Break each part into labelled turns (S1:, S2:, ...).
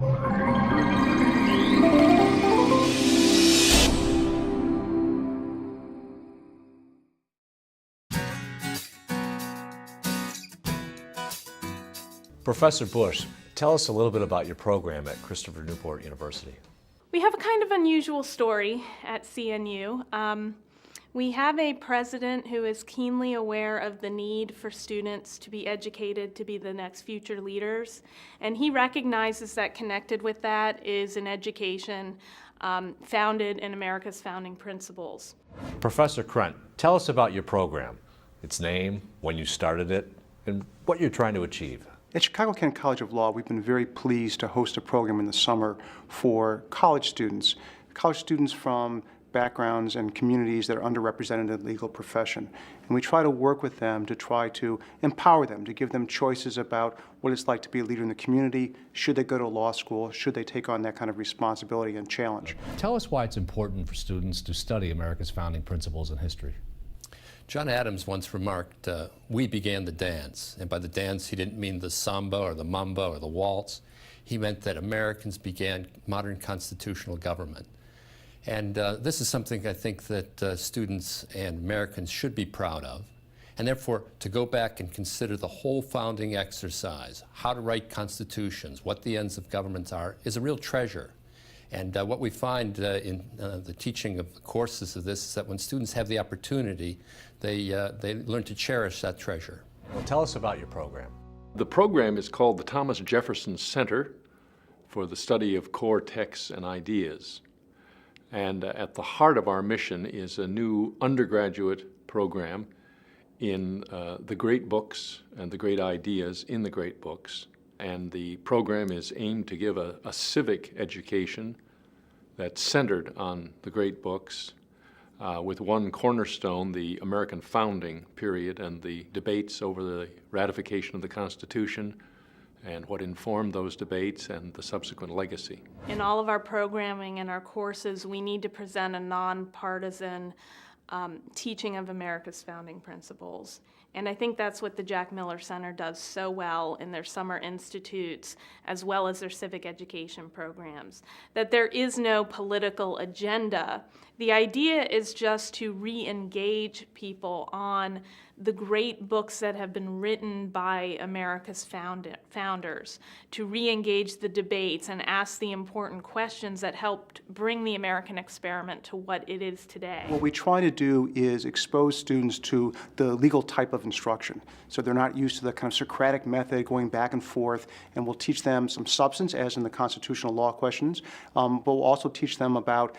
S1: Professor Bush, tell us a little bit about your program at Christopher Newport University.
S2: We have a kind of unusual story at CNU. We have a president who is keenly aware of the need for students to be educated to be the next future leaders, and he recognizes that connected with that is an education founded in America's founding principles.
S1: Professor Krent, tell us about your program, its name, when you started it, and what you're trying to achieve.
S3: At Chicago-Kent College of Law, we've been very pleased to host a program in the summer for college students from backgrounds and communities that are underrepresented in the legal profession. And we try to work with them to try to empower them, to give them choices about what it's like to be a leader in the community. Should they go to law school? Should they take on that kind of responsibility and challenge?
S4: Tell us why it's important for students to study America's founding principles and history.
S5: John Adams once remarked, we began the dance. And by the dance, he didn't mean the samba or the mamba or the waltz. He meant that Americans began modern constitutional government. And this is something I think that students and Americans should be proud of. And therefore, to go back and consider the whole founding exercise, how to write constitutions, what the ends of government are, is a real treasure. And what we find in the teaching of the courses of this is that when students have the opportunity, they learn to cherish that treasure.
S1: Well, tell us about your program.
S6: The program is called the Thomas Jefferson Center for the Study of Core Texts and Ideas. And at the heart of our mission is a new undergraduate program in the great books and the great ideas in the great books. And the program is aimed to give a civic education that's centered on the great books, with one cornerstone, the American founding period and the debates over the ratification of the Constitution and what informed those debates and the subsequent legacy.
S2: In all of our programming and our courses, we need to present a nonpartisan teaching of America's founding principles. And I think that's what the Jack Miller Center does so well in their summer institutes, as well as their civic education programs, that there is no political agenda. The idea is just to re-engage people on the great books that have been written by America's founders, to re-engage the debates and ask the important questions that helped bring the American experiment to what it is today.
S3: What we try to do is expose students to the legal type of instruction. So they're not used to the kind of Socratic method going back and forth, and we'll teach them some substance, as in the constitutional law questions, but we'll also teach them about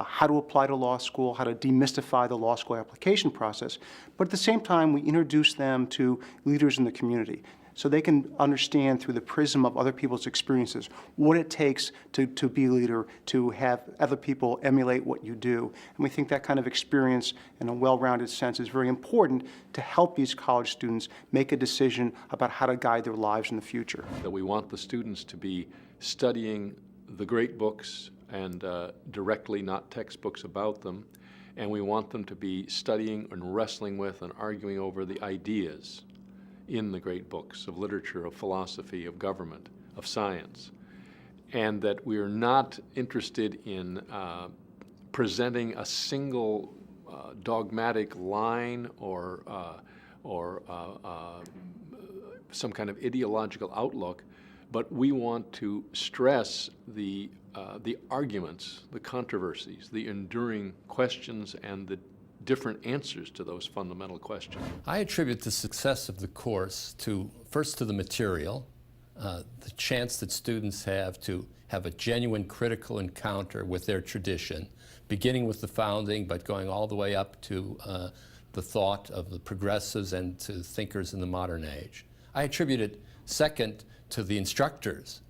S3: how to apply to law school, how to demystify the law school application process. But at the same time, we introduce them to leaders in the community so they can understand through the prism of other people's experiences what it takes to be a leader, to have other people emulate what you do. And we think that kind of experience in a well-rounded sense is very important to help these college students make a decision about how to guide their lives in the future.
S6: That we want the students to be studying the great books and directly, not textbooks about them. And we want them to be studying and wrestling with and arguing over the ideas in the great books of literature, of philosophy, of government, of science. And that we are not interested in presenting a single dogmatic line or some kind of ideological outlook, but we want to stress the arguments, the controversies, the enduring questions, and the different answers to those fundamental questions.
S5: I attribute the success of the course first to the material, the chance that students have to have a genuine critical encounter with their tradition, beginning with the founding but going all the way up to the thought of the progressives and to thinkers in the modern age. I attribute it second to the instructors.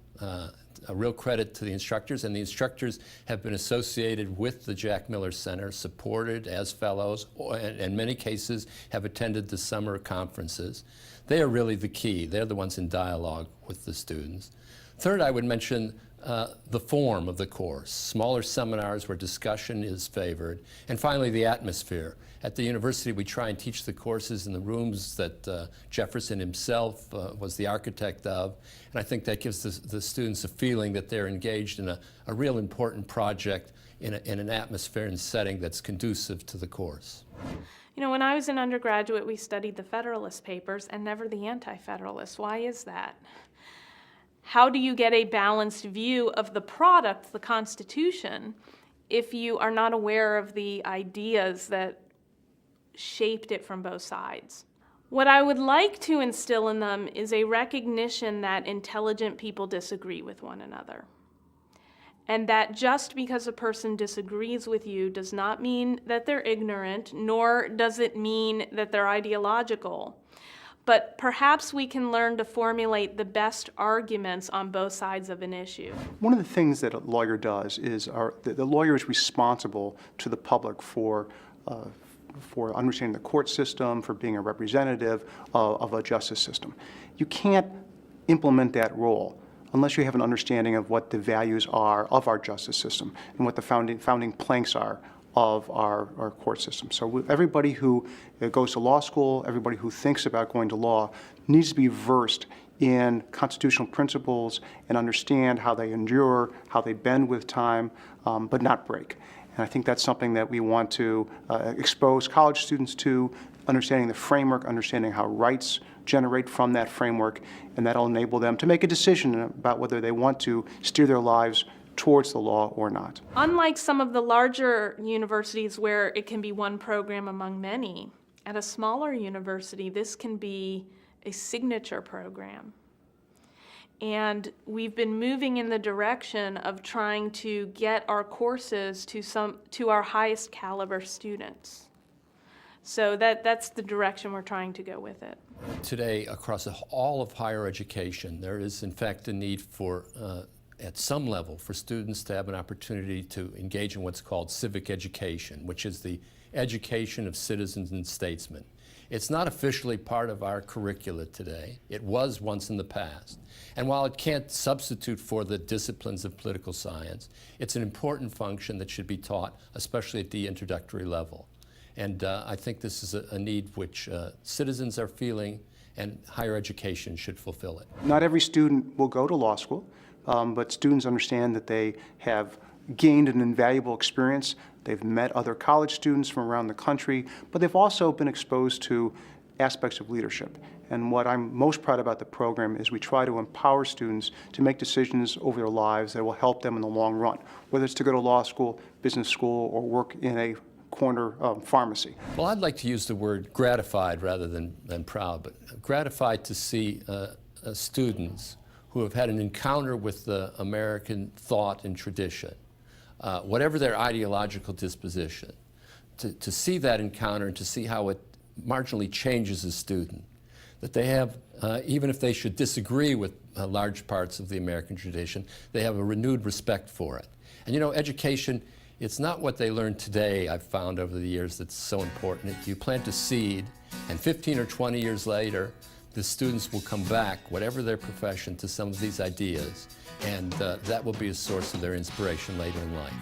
S5: A real credit to the instructors, and the instructors have been associated with the Jack Miller Center, supported as fellows, and in many cases have attended the summer conferences. They are really the key. They're the ones in dialogue with the students. Third, I would mention the form of the course, smaller seminars where discussion is favored. And finally, the atmosphere. At the university, we try and teach the courses in the rooms that Jefferson himself was the architect of. And I think that gives the students a feeling that they're engaged in a real important project in an atmosphere and setting that's conducive to the course.
S2: You know, when I was an undergraduate, we studied the Federalist Papers and never the Anti-Federalists. Why is that? How do you get a balanced view of the product, the Constitution, if you are not aware of the ideas that shaped it from both sides? What I would like to instill in them is a recognition that intelligent people disagree with one another. And that just because a person disagrees with you does not mean that they're ignorant, nor does it mean that they're ideological. But perhaps we can learn to formulate the best arguments on both sides of an issue.
S3: One of the things that a lawyer does is the lawyer is responsible to the public for understanding the court system, for being a representative of a justice system. You can't implement that role unless you have an understanding of what the values are of our justice system and what the founding planks are of our court system. So everybody who goes to law school, everybody who thinks about going to law, needs to be versed in constitutional principles and understand how they endure, how they bend with time, but not break. And I think that's something that we want to expose college students to, understanding the framework, understanding how rights generate from that framework, and that'll enable them to make a decision about whether they want to steer their lives towards the law or not.
S2: Unlike some of the larger universities where it can be one program among many, at a smaller university, this can be a signature program. And we've been moving in the direction of trying to get our courses to our highest caliber students. So that's the direction we're trying to go with it.
S5: Today, across all of higher education, there is in fact a need for, at some level, for students to have an opportunity to engage in what's called civic education, which is the education of citizens and statesmen. It's not officially part of our curricula today. It was once in the past. And while it can't substitute for the disciplines of political science, it's an important function that should be taught, especially at the introductory level. And I think this is a need which citizens are feeling, and higher education should fulfill it.
S3: Not every student will go to law school, but students understand that they have gained an invaluable experience. They've met other college students from around the country, but they've also been exposed to aspects of leadership. And what I'm most proud about the program is we try to empower students to make decisions over their lives that will help them in the long run, whether it's to go to law school, business school, or work in a corner pharmacy.
S5: Well, I'd like to use the word gratified rather than proud, but gratified to see students who have had an encounter with the American thought and tradition, whatever their ideological disposition, to see that encounter and to see how it marginally changes a student, that they have, even if they should disagree with large parts of the American tradition, they have a renewed respect for it. And you know, education, it's not what they learn today, I've found over the years, that's so important. You plant a seed, and 15 or 20 years later, the students will come back, whatever their profession, to some of these ideas, and that will be a source of their inspiration later in life.